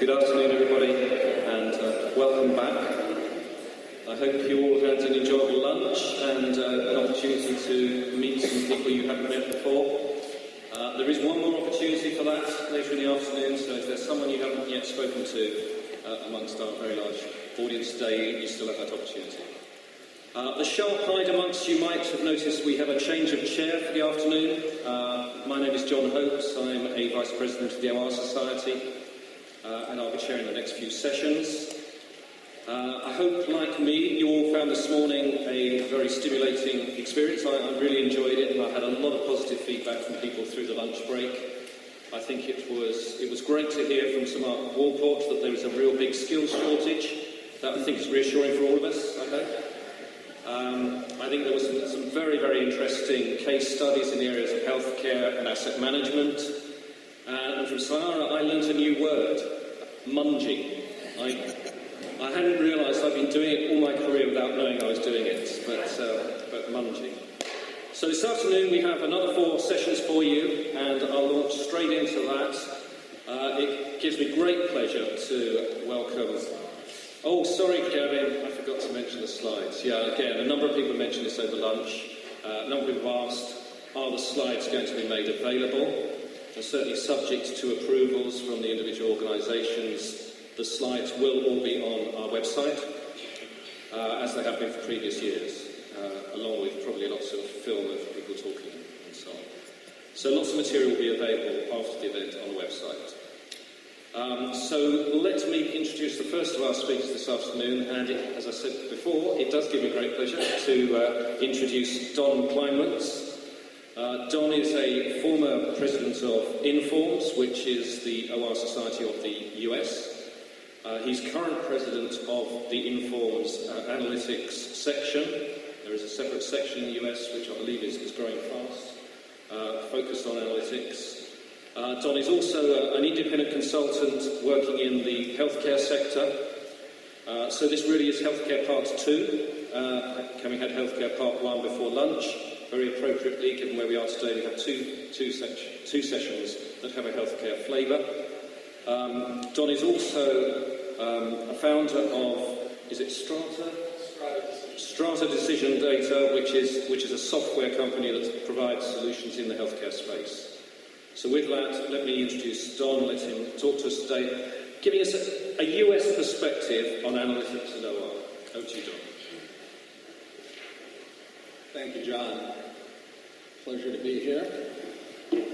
Good afternoon, everybody, and welcome back. I hope you all had an enjoyable lunch and an opportunity to meet some people you haven't met before. There is one more opportunity for that later in the afternoon, so if there's someone you haven't yet spoken to amongst our very large audience today, you still have that opportunity. The sharp-eyed amongst you might have noticed we have a change of chair for the afternoon. My name is John Hopes. I'm a Vice President of the OR Society, and I'll be chairing the next few sessions. I hope, like me, you all found this morning a very stimulating experience. I really enjoyed it, and I had a lot of positive feedback from people through the lunch break. I think it was great to hear from some at Walport that there is a real big skills shortage. That, I think, is reassuring for all of us, I hope. I think there were some very, very interesting case studies in the areas of healthcare and asset management. And from Sahara, I learnt a new word, munging. I hadn't realised I'd been doing it all my career without knowing I was doing it, but munging. So this afternoon we have another 4 sessions for you, and I'll launch straight into that. It gives me great pleasure to welcome... Oh, sorry, Kevin, I forgot to mention the slides. Yeah, again, a number of people mentioned this over lunch. A number of people asked, are the slides going to be made available? And certainly subject to approvals from the individual organisations, the slides will all be on our website, as they have been for previous years, along with probably lots of film of people talking and so on. So lots of material will be available after the event on the website. So let me introduce the first of our speakers this afternoon, and as I said before, it does give me great pleasure to introduce Don Kleinmuntz. Don is a former president of Informs, which is the OR Society of the US. He's current president of the Informs Analytics section. There is a separate section in the US which I believe is growing fast, focused on analytics. Don is also an independent consultant working in the healthcare sector. So this really is healthcare part 2, having had healthcare part 1 before lunch. Very appropriately, given where we are today, we have two sessions that have a healthcare flavour. Don is also a founder of, is it Strata? Strata Decision Data, which is a software company that provides solutions in the healthcare space. So with that, let me introduce Don, let him talk to us today, giving us a US perspective on analytics and OR. Over to you, Don. Thank you, John. Pleasure to be here. I'm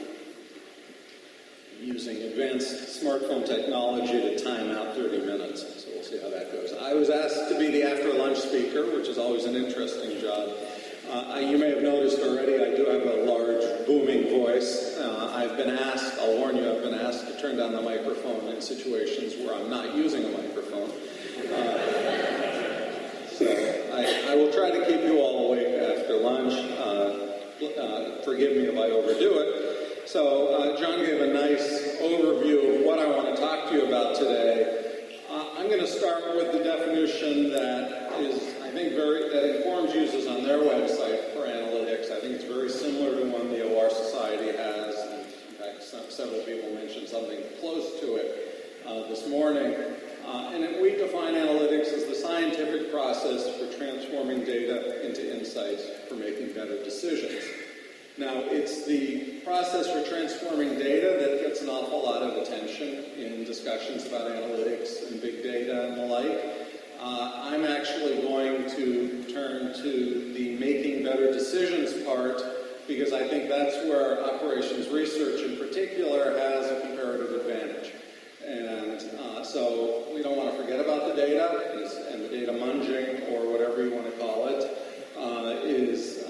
using advanced smartphone technology to time out 30 minutes, so we'll see how that goes. I was asked to be the after-lunch speaker, which is always an interesting job. You may have noticed already I do have a large, booming voice. I've been asked, I'll warn you, I've been asked to turn down the microphone in situations where I'm not using a microphone. So I will try to keep you all awake after lunch. Forgive me if I overdo it. So John gave a nice overview of what I want to talk to you about today. I'm going to start with the definition that is, I think, that Informs uses on their website for analytics. I think it's very similar to one the OR Society has. In fact, several people mentioned something close to it this morning. And we define analytics as the scientific process for transforming data into insights for making better decisions. Now, it's the process for transforming data that gets an awful lot of attention in discussions about analytics and big data and the like. I'm actually going to turn to the making better decisions part, because I think that's where operations research in particular has a comparative advantage. And so we don't want to forget about the data, and the data munging, or whatever you want to call it, is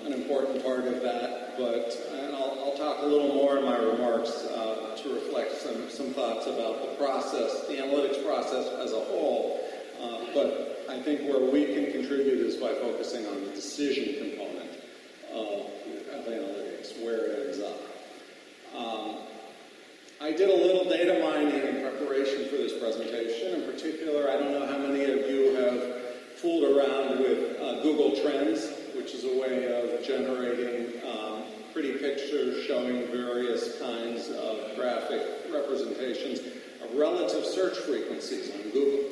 an important part of that. And I'll talk a little more in my remarks to reflect some thoughts about the process, the analytics process as a whole. But I think where we can contribute is by focusing on the decision component of analytics, where it ends up. I did a little data mining in preparation for this presentation. In particular, I don't know how many of you have fooled around with Google Trends, which is a way of generating pretty pictures showing various kinds of graphic representations of relative search frequencies on Google.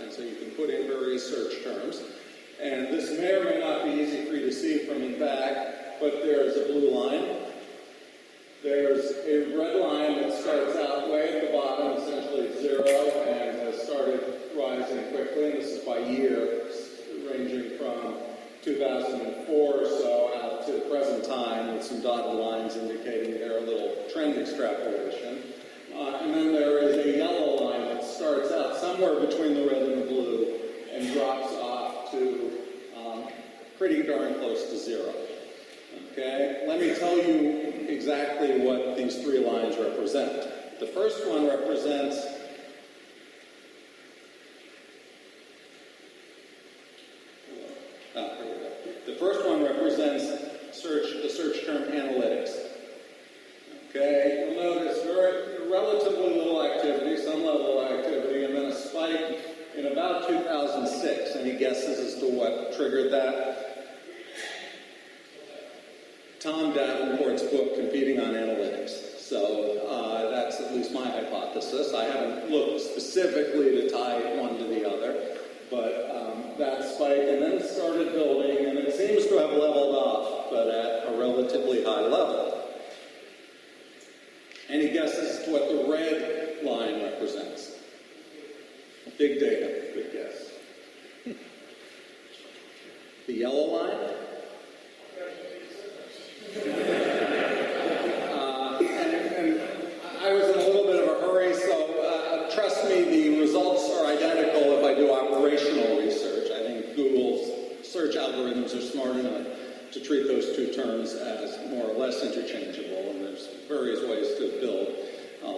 And so you can put in various search terms. And this may or may not be easy for you to see from in back, but there's a blue line. There's a red line that starts out way at the bottom, essentially at 0, and has started rising quickly. And this is by year, ranging from 2004 or so out to the present time, with some dotted lines indicating their little trend extrapolation. And then there is a yellow line that starts out somewhere between the red and the blue and drops off to pretty darn close to 0. Okay, let me tell you exactly what these 3 lines represent. The first one represents the first one represents the search term analytics. Okay, you'll notice relatively little activity, some level of activity, and then a spike in about 2006. Any guesses as to what triggered that? Tom Davenport's book, Competing on Analytics. So that's at least my hypothesis. I haven't looked specifically to tie one to the other, but that spiked and then it started building, and it seems to have leveled off, but at a relatively high level. Any guesses as to what the red line represents? Big data, good guess. The yellow line? And I was in a little bit of a hurry, so trust me, the results are identical if I do operational research. I think Google's search algorithms are smart enough to treat those two terms as more or less interchangeable, and there's various ways to build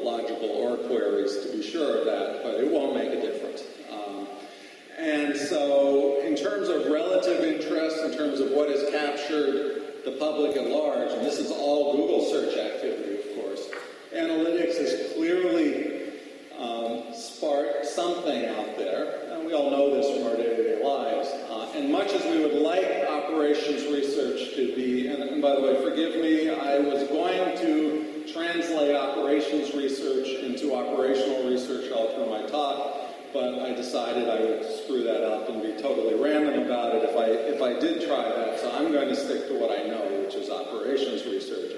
logical OR queries to be sure of that, but it won't make a difference. And so in terms of relative interest, in terms of what has captured the public at large, and this is all Google search activity, of course, analytics has clearly sparked something out there, and we all know this from our day-to-day lives. And much as we would like operations research to be, and by the way, forgive me, I was going to translate operations research into operational research all through my talk, but I decided I would screw that up and be totally random about it if I did try that. So I'm going to stick to what I know, which is operations research.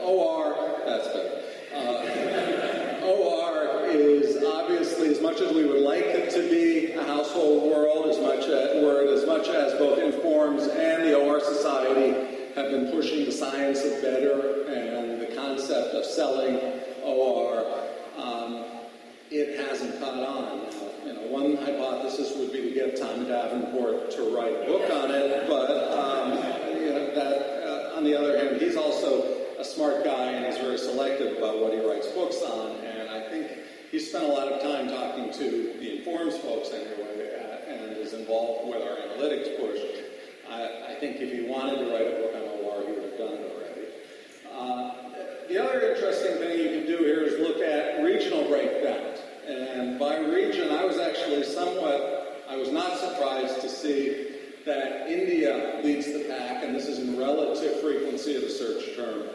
OR, that's better. OR is obviously, as much as we would like it to be, a household word, as much as both Informs and the OR Society have been pushing the science of better and the concept of selling OR. It hasn't caught on. Now, one hypothesis would be to get Tom Davenport to write a book on it, but on the other hand, he's also a smart guy and he's very selective about what he writes books on, and I think he spent a lot of time talking to the Informs folks anyway, and is involved with our analytics push. I think if he wanted to write a book on OR, he would have done it already. The other interesting thing you can do here is look at regional breakdowns. And by region, I was not surprised to see that India leads the pack, and this is in relative frequency of the search term.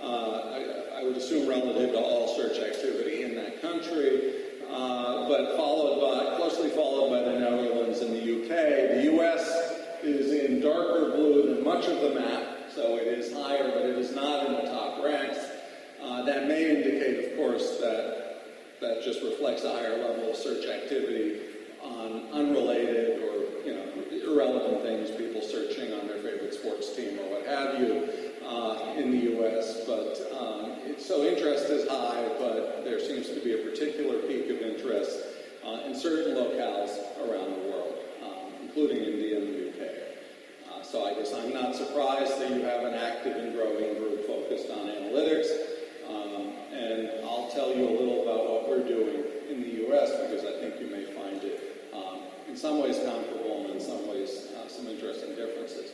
I would assume relative to all search activity in that country, but closely followed by the Netherlands and the UK. The US is in darker blue than much of the map, so it is higher, but it is not in the top ranks. That may indicate, of course, that just reflects a higher level of search activity on unrelated or irrelevant things, people searching on their favorite sports team or what have you in the U.S. But so interest is high, but there seems to be a particular peak of interest in certain locales around the world, including India and the UK. So I guess I'm not surprised that you have an active and growing group focused on analytics. And I'll tell you a little about what we're doing in the U.S. because I think you may find it in some ways comparable and in some ways some interesting differences.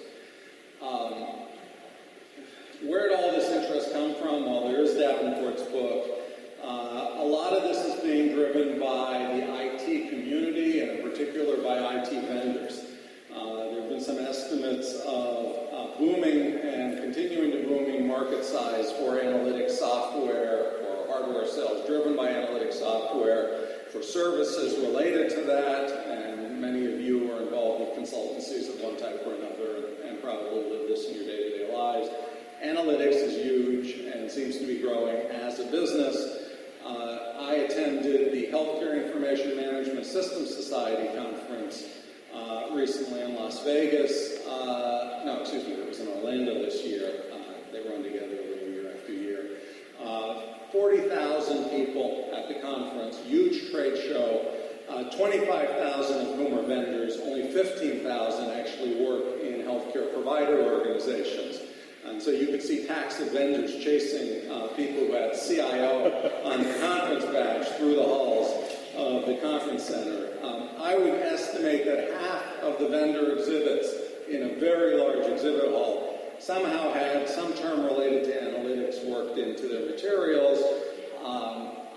Where did all this interest come from? Well, there is Davenport's book. A lot of this is being driven by the IT community and in particular by IT vendors. There have been some estimates of booming and continuing to booming market size for analytics software or hardware sales driven by analytics software, for services related to that, and many of you are involved with consultancies of one type or another and probably live this in your day-to-day lives. Analytics is huge and seems to be growing as a business. I attended the Healthcare Information Management Systems Society conference recently in Las Vegas. It was in Orlando this year. They run together year after year. 40,000 people at the conference, huge trade show, 25,000 of whom are vendors, only 15,000 actually work in healthcare provider organizations. And so you could see packs of vendors chasing people who had CIO on the conference badge through the halls of the conference center. I would estimate that half of the vendor exhibits in a very large exhibit hall somehow had some term related to analytics worked into their materials.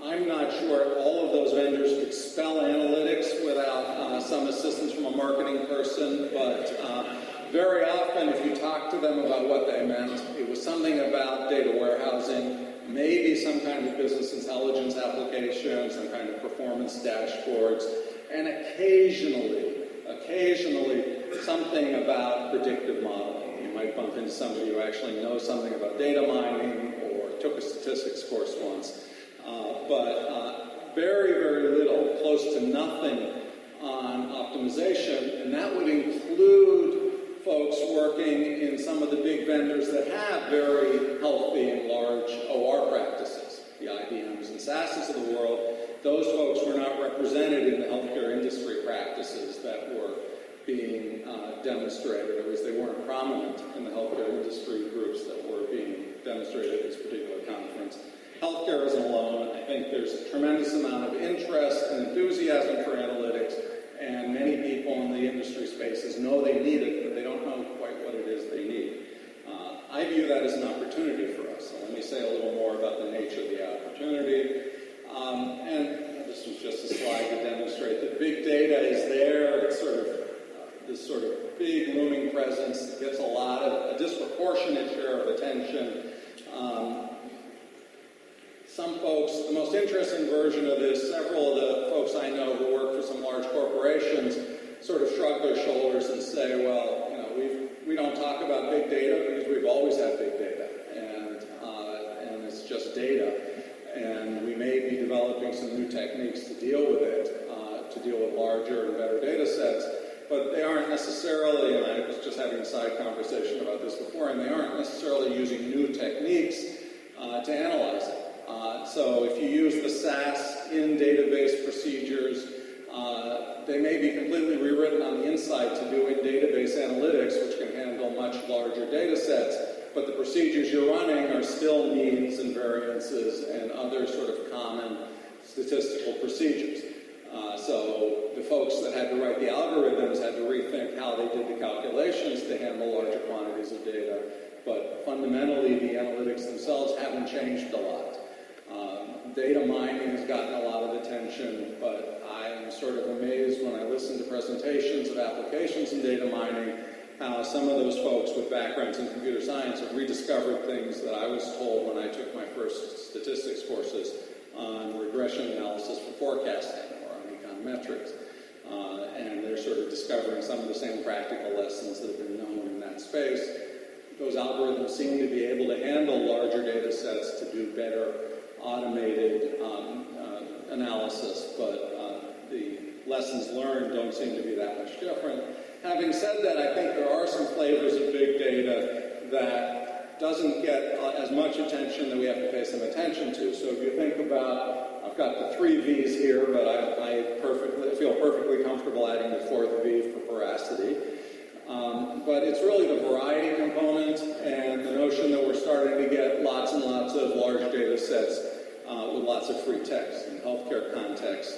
I'm not sure all of those vendors could spell analytics without some assistance from a marketing person, but very often if you talk to them about what they meant, it was something about data warehousing, maybe some kind of business intelligence application, some kind of performance dashboards, and occasionally something about predictive modeling. You might bump into somebody who actually knows something about data mining or took a statistics course once. But very, very little, close to nothing on optimization, and that would include folks working in some of the big vendors that have very healthy and large OR practices, the IBMs and SASs of the world. Those folks were not represented in the healthcare industry practices that were being demonstrated, or at least they weren't prominent in the healthcare industry groups that were being demonstrated at this particular conference. Healthcare isn't alone. I think there's a tremendous amount of interest and enthusiasm for analytics, and many people in the industry spaces know they need it, but they don't know quite what it is they need. I view that as an opportunity for us. So let me say a little more about the nature of the opportunity. And this was just a slide to demonstrate that big data is there. It's this sort of big looming presence that gets a disproportionate share of attention. Some folks, the most interesting version of this, several of the folks I know who work for some large corporations sort of shrug their shoulders and say, well, we don't talk about big data because we've always had big data, and it's just data. And we may be developing some new techniques to deal with it, to deal with larger and better data sets, but they aren't necessarily, and I was just having a side conversation about this before, and they aren't necessarily using new techniques to analyze it. So if you use the SAS in database procedures, they may be completely rewritten on the inside to do in-database analytics, which can handle much larger data sets, but the procedures you're running are still means and variances and other sort of common statistical procedures. So the folks that had to write the algorithms had to rethink how they did the calculations to handle larger quantities of data, but fundamentally the analytics themselves haven't changed a lot. Data mining has gotten a lot of attention, but I'm sort of amazed when I listen to presentations of applications in data mining, how some of those folks with backgrounds in computer science have rediscovered things that I was told when I took my first statistics courses on regression analysis for forecasting or on econometrics. And they're sort of discovering some of the same practical lessons that have been known in that space. Those algorithms seem to be able to handle larger data sets to do better automated analysis, but the lessons learned don't seem to be that much different. Having said that, I think there are some flavors of big data that doesn't get as much attention that we have to pay some attention to. So if you think about, I've got the 3 V's here, but I feel perfectly comfortable adding the 4th V for veracity. But it's really the variety component and the notion that we're starting to get lots and lots of large data sets with lots of free text. In healthcare context,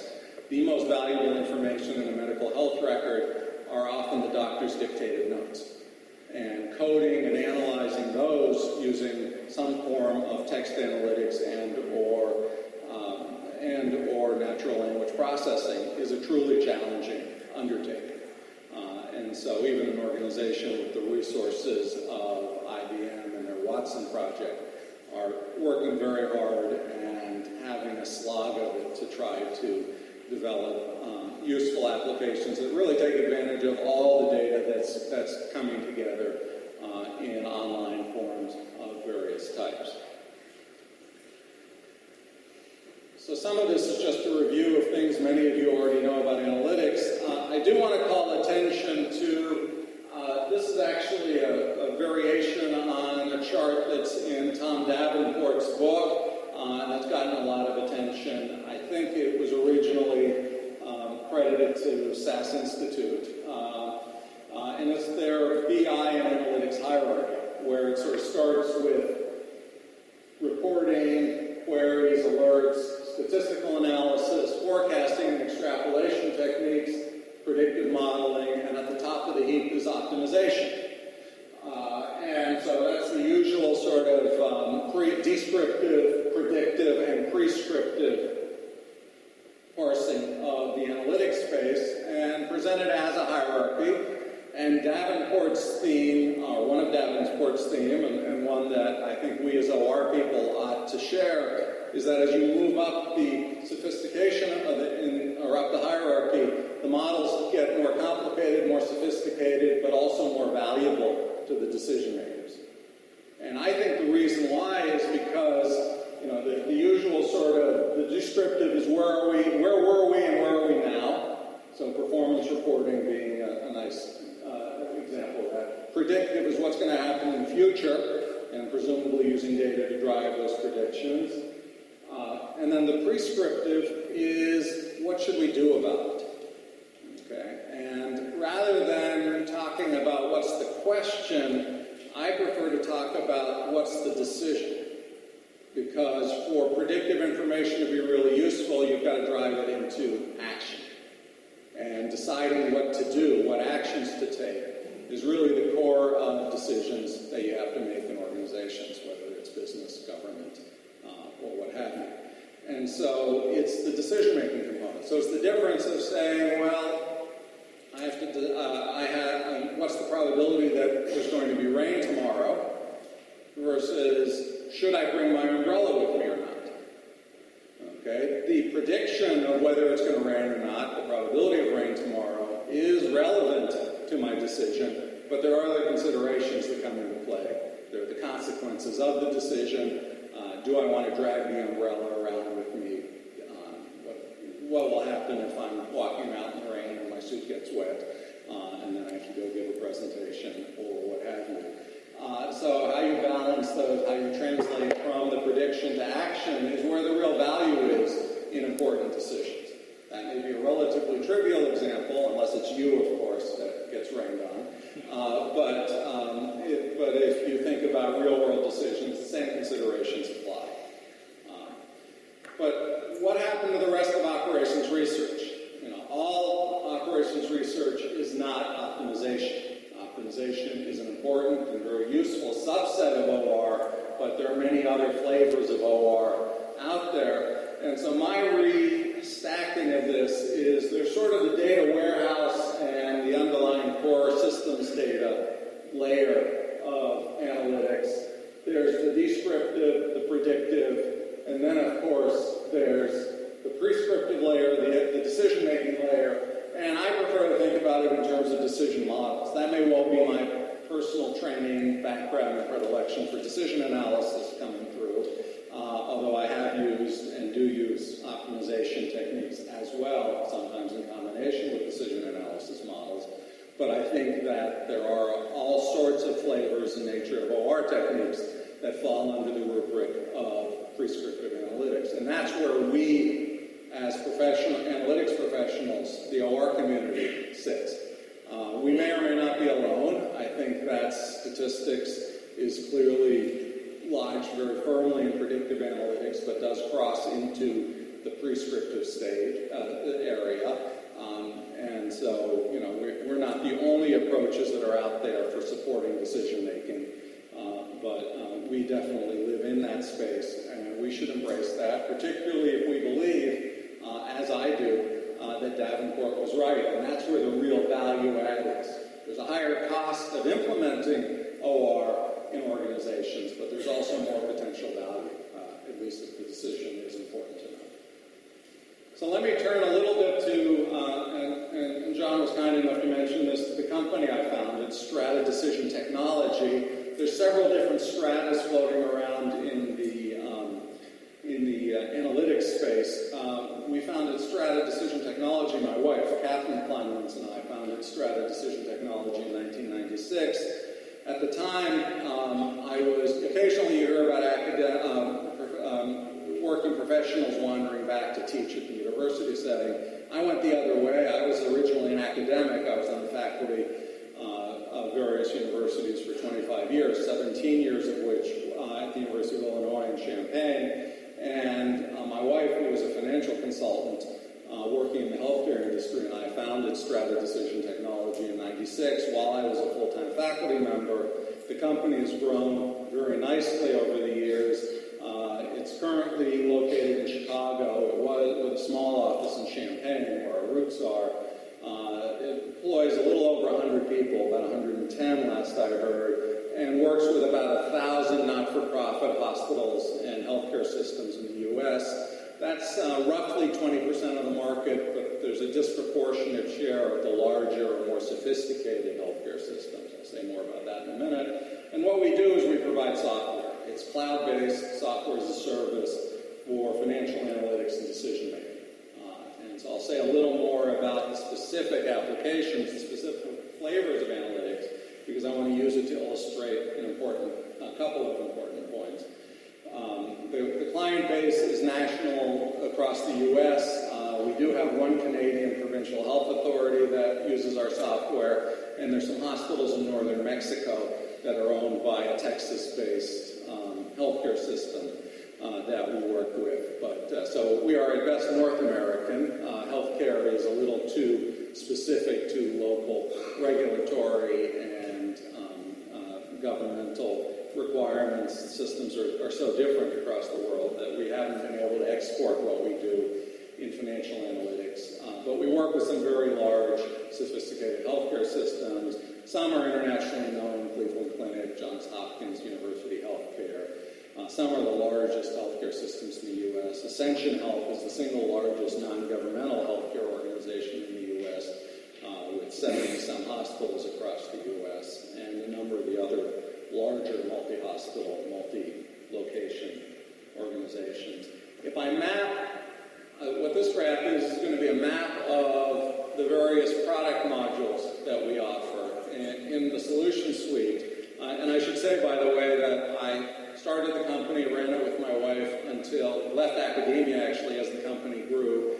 the most valuable information in a medical health record are often the doctor's dictated notes. And coding and analyzing those using some form of text analytics and or natural language processing is a truly challenging undertaking. And so even an organization with the resources of IBM and their Watson project are working very hard and having a slog of it to try to develop useful applications that really take advantage of all the data that's coming together in online forms of various types. So some of this is just a review of things many of you already know about analytics. I do want to call attention to, this is actually a variation on a chart that's in Tom Davenport's book, and that's gotten a lot of attention. I think it was originally credited to SAS Institute. And it's their BI and analytics hierarchy, where it sort of starts with reporting, queries, alerts, statistical analysis, forecasting and extrapolation techniques, predictive modeling, and at the top of the heap is optimization. And so that's the usual sort of descriptive, predictive, and prescriptive parsing of the analytics space, and presented as a hierarchy. And Davenport's theme, or one of Davenport's theme, and one that I think we as OR people ought to share, is that as you move up the sophistication or up the hierarchy, the models get more complicated, more sophisticated, but also more valuable to the decision makers. And I think the reason why is because the usual sort of the descriptive is where were we and where are we now. So performance reporting being a nice example of that. Predictive is what's going to happen in the future, and presumably using data to drive those predictions. And then the prescriptive is what should we do about it? Okay? And rather than talking about what's the question, I prefer to talk about what's the decision. Because for predictive information to be really useful, you've got to drive it into action. And deciding what to do, what actions to take, is really the core of decisions that you have to make in organizations, whether it's business, government, or what have you. And so it's the decision-making component. So it's the difference of saying, well, I have to, what's the probability that there's going to be rain tomorrow, versus should I bring my umbrella with me or not? Okay, the prediction of whether it's going to rain or not, the probability of rain tomorrow, is relevant to my decision, but there are other considerations that come into play. There are the consequences of the decision. Do I want to drag the umbrella around with me? What will happen if I'm walking out in the rain and my suit gets wet, and then I have to go give a presentation or what have you? So how you balance those, how you translate from the prediction to action is where the real value is in important decisions. That may be a relatively trivial example, unless it's you, of course, that gets rained on. But if you think about real-world decisions, the same considerations apply. But what happened to the rest of operations research? All operations research is not optimization. Optimization is an important and very useful subset of OR, but there are many other flavors of OR out there. And so my restacking of this is there's sort of the data warehouse and the underlying core systems data layer of analytics. There's the descriptive, the predictive, and then of course there's the prescriptive layer, the decision-making layer. And I prefer to think about it in terms of decision models. That may well be my personal training, background, and predilection for decision analysis coming through, although I have used and do use optimization techniques as well, sometimes in combination with decision analysis models. But I think that there are all sorts of flavors and nature of OR techniques that fall under the rubric of prescriptive analytics. And that's where we, as analytics professionals, the OR community, sits. We may or may not be alone. I think that statistics is clearly lodged very firmly in predictive analytics, but does cross into the prescriptive stage area. And so, we're not the only approaches that are out there for supporting decision making, but we definitely live in that space, and we should embrace that, particularly if we believe, as I do, that Davenport was right, and that's where the real value add is. There's a higher cost of implementing OR in organizations. organizations, but there's also more potential value, at least if the decision is important enough. So let me turn a little bit to, and John was kind enough to mention this, the company I founded, Strata Decision Technology. There's several different stratas floating around in the analytics space. We founded Strata Decision Technology. My wife, Kathleen Kleinmuntz, and I founded Strata Decision Technology in 1996. At the time, I was occasionally you hear about working professionals wandering back to teach at the university setting. I went the other way. I was originally an academic. I was on the faculty of various universities for 25 years, 17 years of which at the University of Illinois in Champaign. And my wife, who was a financial consultant working in the healthcare industry, and I founded Strata Decision Technology in '96 while I was a full-time faculty member. The company has grown very nicely over the years. It's currently located in Chicago. It was with a small office in Champaign, where our roots are. It employs a little over 100 people, about 110 last I heard, and works with about 1,000 not-for-profit hospitals and healthcare systems in the U.S. That's roughly 20% of the market, but there's a disproportionate share of the larger or more sophisticated healthcare systems. I'll say more about that in a minute. And what we do is we provide software. It's cloud-based software as a service for financial analytics and decision-making. And so I'll say a little more about the specific applications, the specific flavors of analytics, because I want to use it to illustrate a couple of important points. The client base is national across the U.S. We do have one Canadian provincial health authority that uses our software, and there's some hospitals in northern Mexico that are owned by a Texas-based healthcare system that we work with. But so we are at best North American. Healthcare is a little too specific to local regulatory and governmental requirements. Systems are so different across the world that we haven't been able to export what we do in financial analytics. But we work with some very large, sophisticated healthcare systems. Some are internationally known, Cleveland Clinic, Johns Hopkins University Healthcare. Some are the largest healthcare systems in the U.S. Ascension Health is the single largest non-governmental healthcare organization in the U.S. With 70-some hospitals across the U.S. and a number of the other larger multi-hospital, multi-location organizations. If I map, what this graph is going to be a map of the various product modules that we offer in the solution suite. And I should say, by the way, that I started the company, ran it with my wife until, left academia actually as the company grew.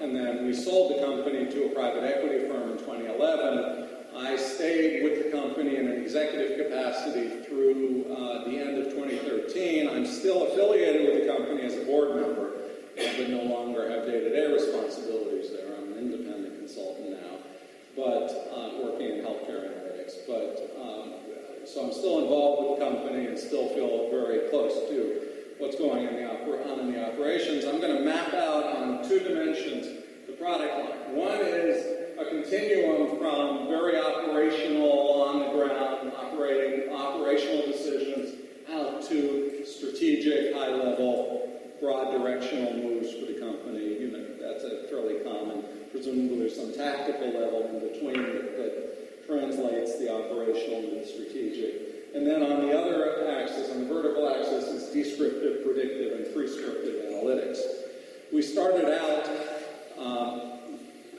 And then we sold the company to a private equity firm in 2011. I stayed with the company in an executive capacity through the end of 2013. I'm still affiliated with the company as a board member, but no longer have day-to-day responsibilities there. I'm an independent consultant now, but working in healthcare analytics. So I'm still involved with the company and still feel very close to what's going on in the operations. I'm going to map out on two dimensions the product line. One is a continuum from very operational, on the ground, operational decisions out to strategic, high-level, broad directional moves for the company. That's a fairly common. Presumably there's some tactical level in between that translates the operational to the strategic. And then on the other axis, on the vertical axis, is descriptive, predictive, and prescriptive analytics. We started out,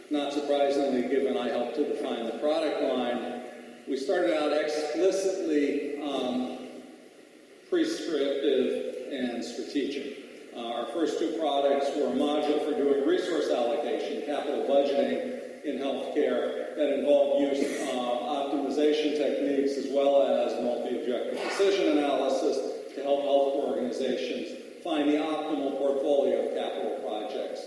not surprisingly, given I helped to define the product line, we started out explicitly prescriptive and strategic. Our first two products were a module for doing resource allocation, capital budgeting in healthcare that involved use of optimization techniques as well as multi-objective decision analysis to help health organizations find the optimal portfolio of capital projects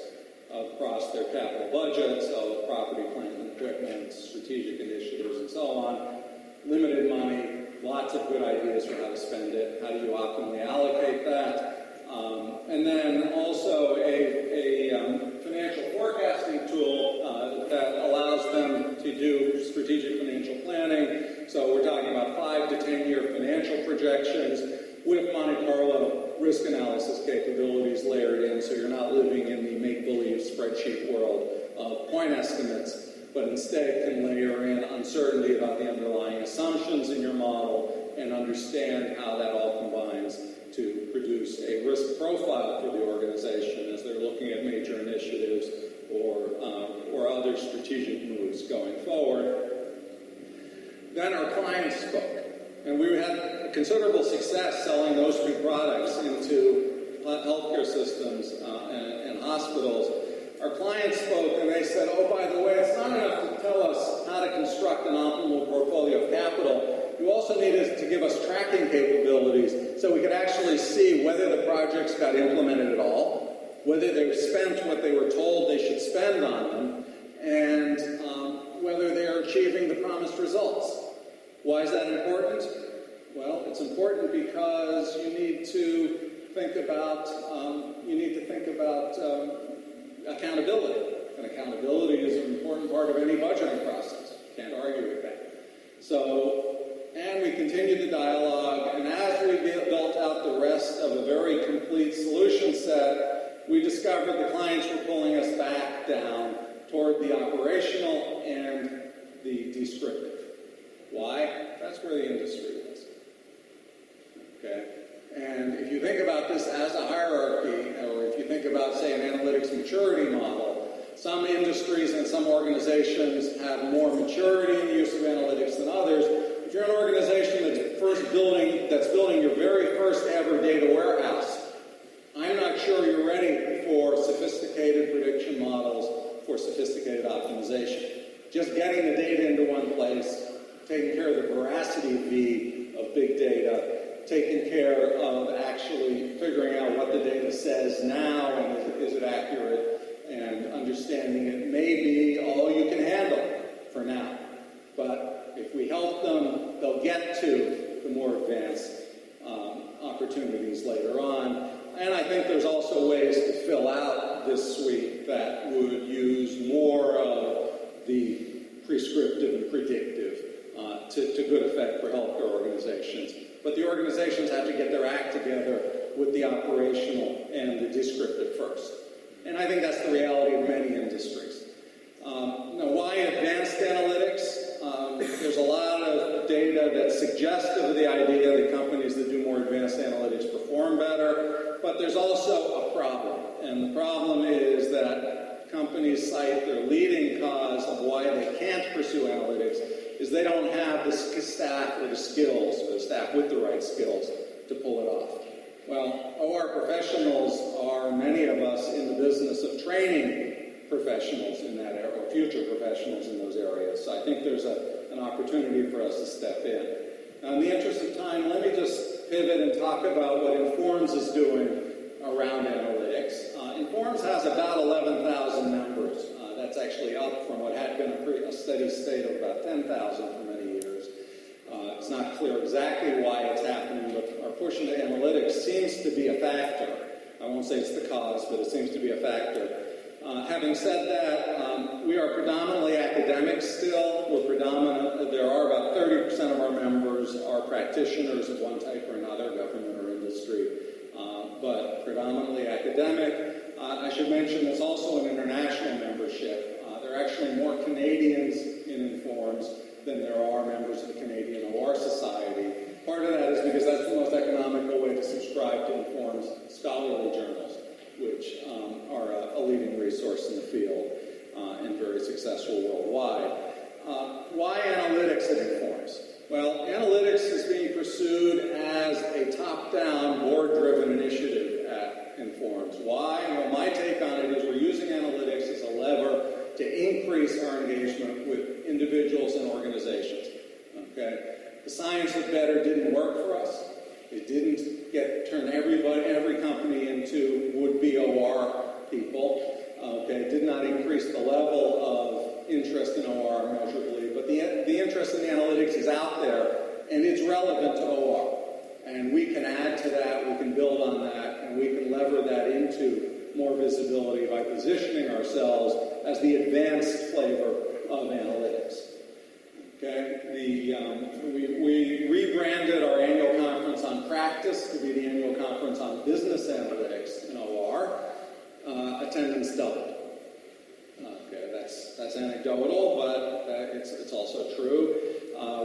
across their capital budget, so property, plant, and equipment, strategic initiatives, and so on. Limited money, lots of good ideas for how to spend it, how do you optimally allocate that. And then also a financial forecasting tool that allows them to do strategic financial planning. So we're talking about 5 to 10 year financial projections operating in the make-believe spreadsheet world of point estimates, but instead can layer in uncertainty about the underlying assumptions in your model and understand how that all combines to produce a risk profile for the organization as they're looking at major initiatives or other strategic moves going forward. Then our clients spoke, and we had considerable success selling those three products into healthcare systems and hospitals. Our clients spoke and they said, oh, by the way, it's not enough to tell us how to construct an optimal portfolio of capital. You also needed to give us tracking capabilities so we could actually see whether the projects got implemented at all, whether they spent what they were told they should spend on them, and whether they are achieving the promised results. Why is that important? Well, it's important because you need to think about accountability, and accountability is an important part of any budgeting process. Can't argue with that. And we continued the dialogue, and as we built out the rest of a very complete solution set, we discovered the clients were pulling us back down toward the operational and the descriptive. Why? That's where the industry is. Okay? And if you think about this as a hierarchy, or if you think about, say, an analytics maturity model, some industries and some organizations have more maturity in the use of analytics than others. If you're an organization that's building your very first ever data warehouse, I'm not sure you're ready for sophisticated prediction models for sophisticated optimization. Just getting the data into one place, taking care of the veracity V of big data, taking care of actually figuring out what the data says now and is it accurate, and understanding it may be all you can handle for now. But if we help them, they'll get to the more advanced opportunities later on. And I think there's also ways to fill out this suite that would use more of the prescriptive and predictive to good effect for healthcare organizations. But the organizations have to get their act together with the operational and the descriptive first. And I think that's the reality of many industries. Now, why advanced analytics? There's a lot of data that's suggestive of the idea that companies that do more advanced analytics perform better, but there's also a problem. And the problem is that companies cite their leading cause of why they can't pursue analytics is they don't have the staff or the skills, or the staff with the right skills to pull it off. Well, OR professionals are, many of us, in the business of training professionals in that area, or future professionals in those areas. So I think there's an opportunity for us to step in. Now, in the interest of time, let me just pivot and talk about what Informs is doing around analytics. Informs has about 11,000 members. That's actually up from what had been a steady state of about 10,000 for many years. It's not clear exactly why it's happening, but our push into analytics seems to be a factor. I won't say it's the cause, but it seems to be a factor. Having said that, we are predominantly academics still. There are about 30% of our members are practitioners of one type or another, government or industry, but predominantly academic. I should mention there's also an international membership. There are actually more Canadians in Informs than there are members of the Canadian OR Society. Part of that is because that's the most economical way to subscribe to Informs scholarly journals, which are a leading resource in the field and very successful worldwide. Why analytics at Informs? Well, analytics is being pursued as a top-down, board-driven initiative at Informs. Why? Well, my take on it is we're using analytics as a lever to increase our engagement with individuals and organizations. Okay? The science of better didn't work for us. It didn't turn every company into would-be OR people. Okay? It did not increase the level of interest in OR measurably, but the interest in the analytics is out there, and it's relevant to OR. And we can add to that, we can build on that, and we can lever that into more visibility by positioning ourselves as the advanced flavor of analytics. Okay? We rebranded our annual conference on practice to be the annual conference on business analytics in OR. attendance doubled. Okay, that's anecdotal, but it's also true.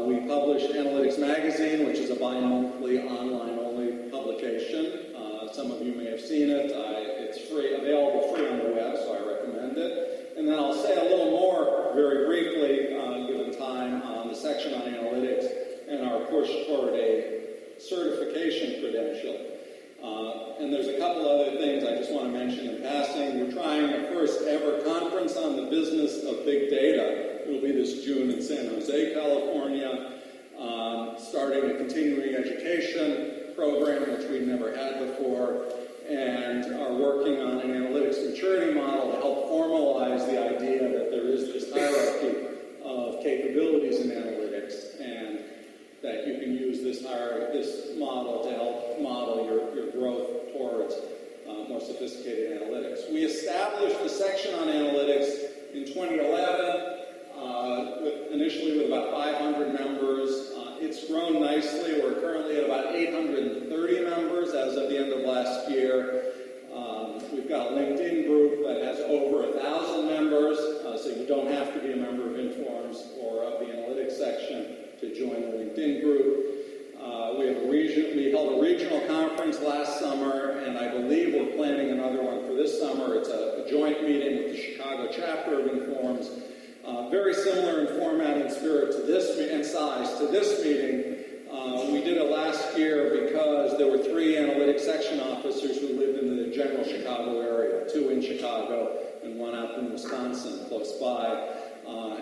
We publish Analytics Magazine, which is a bi-monthly online-only publication. Some of you may have seen it. It's free, available free on the web, so I recommend it. And then I'll say a little more, very briefly, given time, on the section on analytics and our push toward a certification credential. And there's a couple other things I just want to mention in passing. We're trying the first ever conference on the business of big data. It'll be this June in San Jose, California, starting a continuing education program, which we've never had before, and are working on an analytics maturity model to help formalize the idea that there is this hierarchy of capabilities in analytics, and that you can use this model to help model your growth towards more sophisticated analytics. We established the section on analytics in 2011, initially with about 500 members. It's grown nicely. We're currently at about 830 members as of the end of last year. We've got a LinkedIn group that has over 1,000 members, so you don't have to be a member of Informs or of the analytics section to join the LinkedIn group. We held a regional conference last summer, and I believe we're planning another one for this summer. It's a joint meeting with the Chicago chapter of Informs. Very similar in format and spirit to this and size to this meeting. We did it last year because there were 3 analytics section officers who lived in the general Chicago area, 2 in Chicago and 1 out in Wisconsin, close by.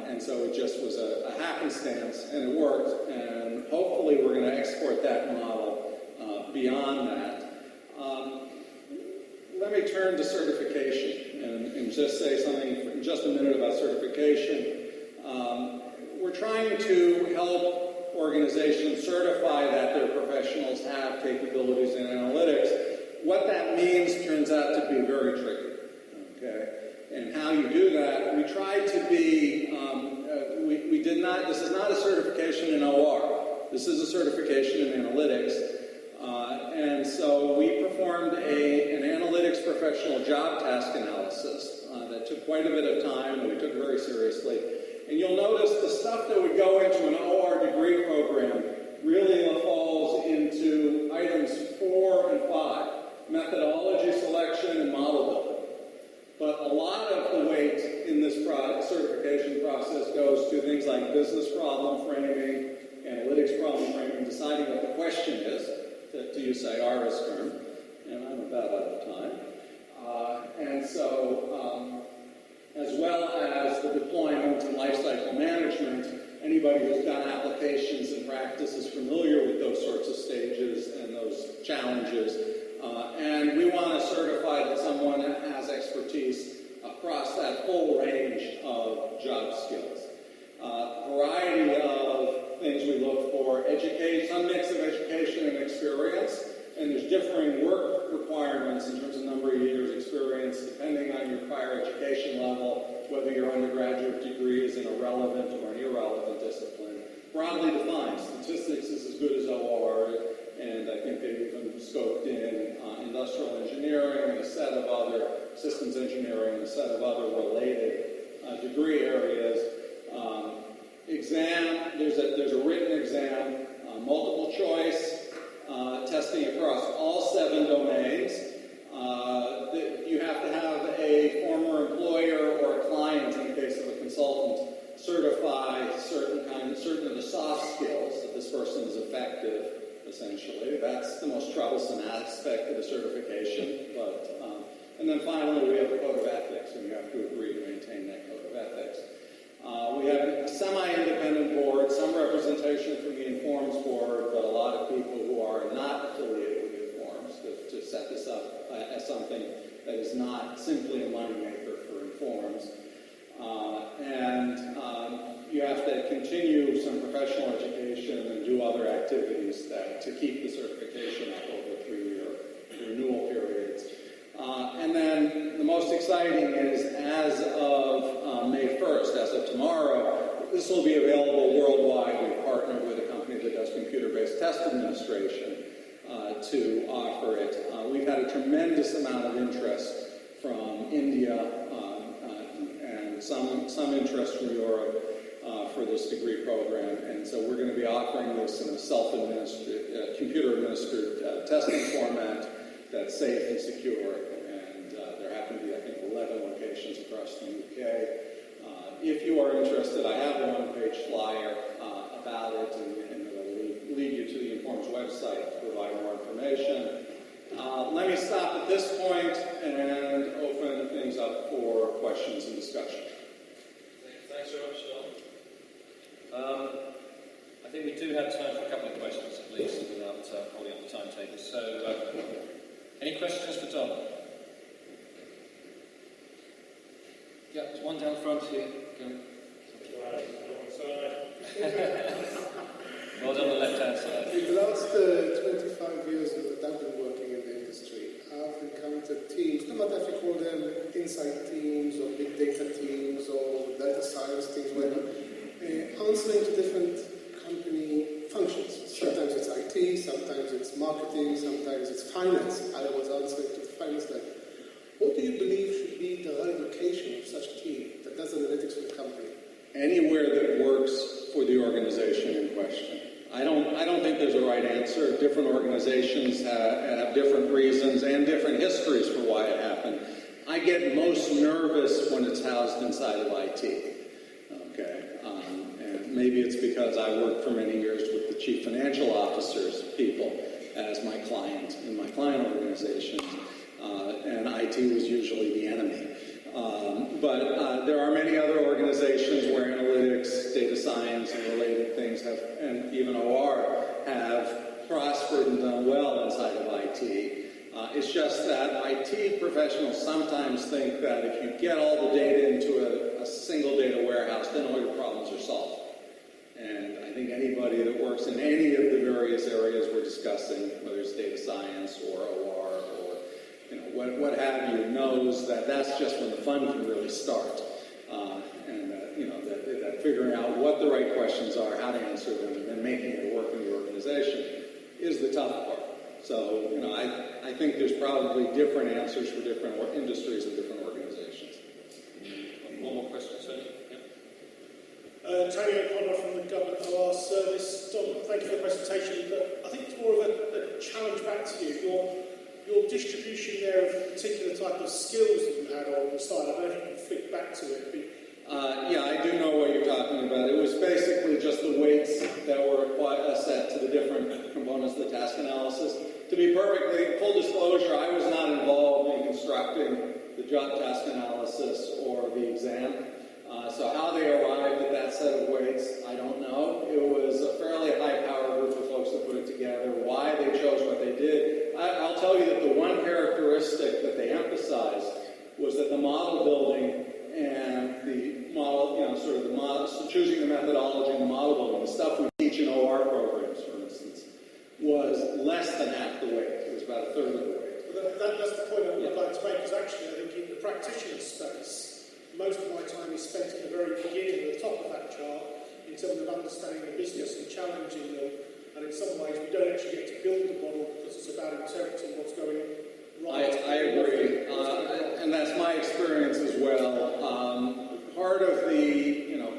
And so it just was a happenstance, and it worked. And hopefully we're going to export that model beyond that. Let me turn to certification and just say something for just a minute about certification. We're trying to help organizations certify that their professionals have capabilities in analytics. What that means turns out to be very tricky. Okay? And how you do that, we tried to be, this is not a certification in OR. This is a certification in analytics. And so we performed an analytics professional job task analysis that took quite a bit of time, and we took it very seriously. And you'll notice the stuff that would go into an OR degree program really falls into items 4 and 5, methodology selection and model building. But a lot of the weight in this certification process goes to things like business problem framing, analytics problem framing, deciding what the question is, to use Sayara's term, and I'm about out of time. As well as the deployment and lifecycle management, anybody who's done applications and practice is familiar with those sorts of stages and those challenges. And we want to certify that someone has expertise across that whole range of job skills. Variety of things we look for, some mix of education and experience, and there's differing work requirements in terms of number of years experience depending on your prior education level, whether your undergraduate degree is in a relevant or an irrelevant discipline. Broadly defined, statistics is as good as OR, and I think they've even scoped in industrial engineering and a set of other, systems engineering and a set of other related degree areas. There's a written exam, multiple choice, testing across all 7 domains. You have to have a former employer or a client, in the case of a consultant, certify certain of the soft skills that this person is effective, essentially. That's the most troublesome aspect of the certification. And then finally, we have a code of ethics, and you have to agree to maintain that code of ethics. We have a semi-independent board, some representation from the Informs board, but a lot of people who are not affiliated with Informs to set this up as something that is not simply a moneymaker for Informs. You have to continue some professional education and do other activities to keep the certification up over 3-year renewal periods. And then the most exciting is as of May 1st, as of tomorrow, this will be available worldwide. We've partnered with a company that does computer-based test administration to offer it. We've had a tremendous amount of interest from India, and some interest from Europe for this degree program. And so we're going to be offering this in a self-administered, computer-administered testing format that's safe and secure. And there happen to be, I think, 11 locations across the UK. If you are interested, I have a one-page flyer about it, and it'll lead you to the Inform's website to provide more information. Let me stop at this point and open things up for questions and discussion. Thanks very much, John. I think we do have time for a couple of questions at least, without holding up the timetable. So, any questions for Tom? Yeah, there's one down the front here. Go. Well done on the left-hand side. In the last 25 years that I've been working in the industry, I've encountered teams, no matter if you call them insight teams or big data teams or data science teams, whatever, answering to different company functions. Sometimes it's IT, sometimes it's marketing, sometimes it's finance. I was answering to the finance level. What do you believe should be the right location of such a team that does analytics for the company? Anywhere that works for the organization in question. I don't think there's a right answer. Different organizations have different reasons and different histories for why it happened. I get most nervous when it's housed inside of IT. Okay, and maybe it's because I worked for many years with the chief financial officers people as my client in my client organizations, and IT was usually the enemy. But there are many other organizations where analytics, data science, and related things have, and even OR, have prospered and done well inside of IT. It's just that IT professionals sometimes think that if you get all the data into a single data warehouse, then all your problems are solved. And I think anybody that works in any of the various areas we're discussing, whether it's data science or OR or what have you, knows that that's just when the fun can really start. And that figuring out what the right questions are, how to answer them, and then making it work in the organization is the tough part. So, I think there's probably different answers for different industries and different organizations. One more question, sir. Tony O'Connor from the Government OR Service. Tom, thank you for the presentation, but I think it's more of a challenge back to you. Your distribution there of a particular type of skills that you had on the side, I don't know if you can flick back to it. Yeah, I do know what you're talking about. It was basically just the weights that were set to the different components of the task analysis. To be perfectly full disclosure, I was not involved in constructing the job task analysis or the exam. So how they arrived at that set of weights, I don't know. It was a fairly high-powered group of folks that put it together. Why they chose what they did, I'll tell you that the one characteristic that they emphasized was that the model building and the model, choosing the methodology and the model building, the stuff we teach in OR programs, for instance, was less than half the weight. It was about a third of the weight. That's the point I'd like to make, because actually I think in the practitioner space, most of my time is spent at the very beginning, at the top of that chart, in terms of understanding the business and challenging them. And in some ways, we don't actually get to build the model because it's about interpreting what's going right. I agree, and that's my experience as well.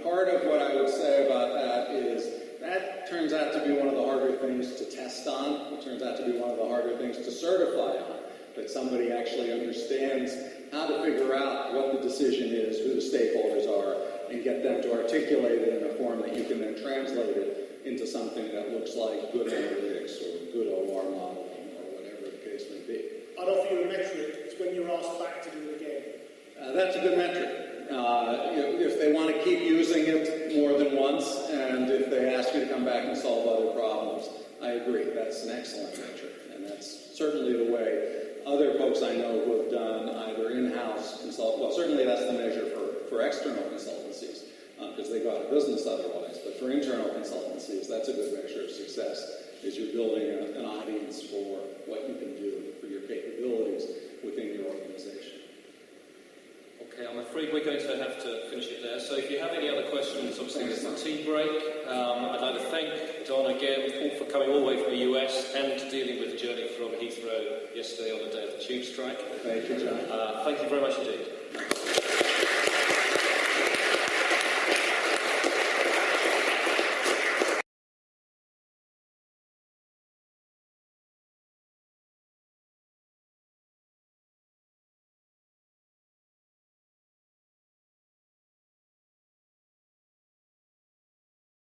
Part of what I would say about that is that turns out to be one of the harder things to test on. It turns out to be one of the harder things to certify on. That somebody actually understands how to figure out what the decision is, who the stakeholders are, and get them to articulate it in a form that you can then translate it into something that looks like good analytics or good OR modeling or whatever the case may be. I'd offer you a metric. It's when you're asked back to do it again. That's a good metric. If they want to keep using it more than once, and if they ask you to come back and solve other problems, I agree. That's an excellent metric, and that's certainly the way other folks I know who have done either in-house well, certainly that's the measure for external consultancies, because they go out of business otherwise, but for internal consultancies, that's a good measure of success, is you're building an audience for what you can do for your capabilities within your organization. Okay, I'm afraid we're going to have to finish it there. So if you have any other questions, obviously there's the tea break. I'd like to thank Don again for coming all the way from the US and dealing with the journey from Heathrow yesterday on the day of the tube strike. Thank you, John. Thank you very much indeed.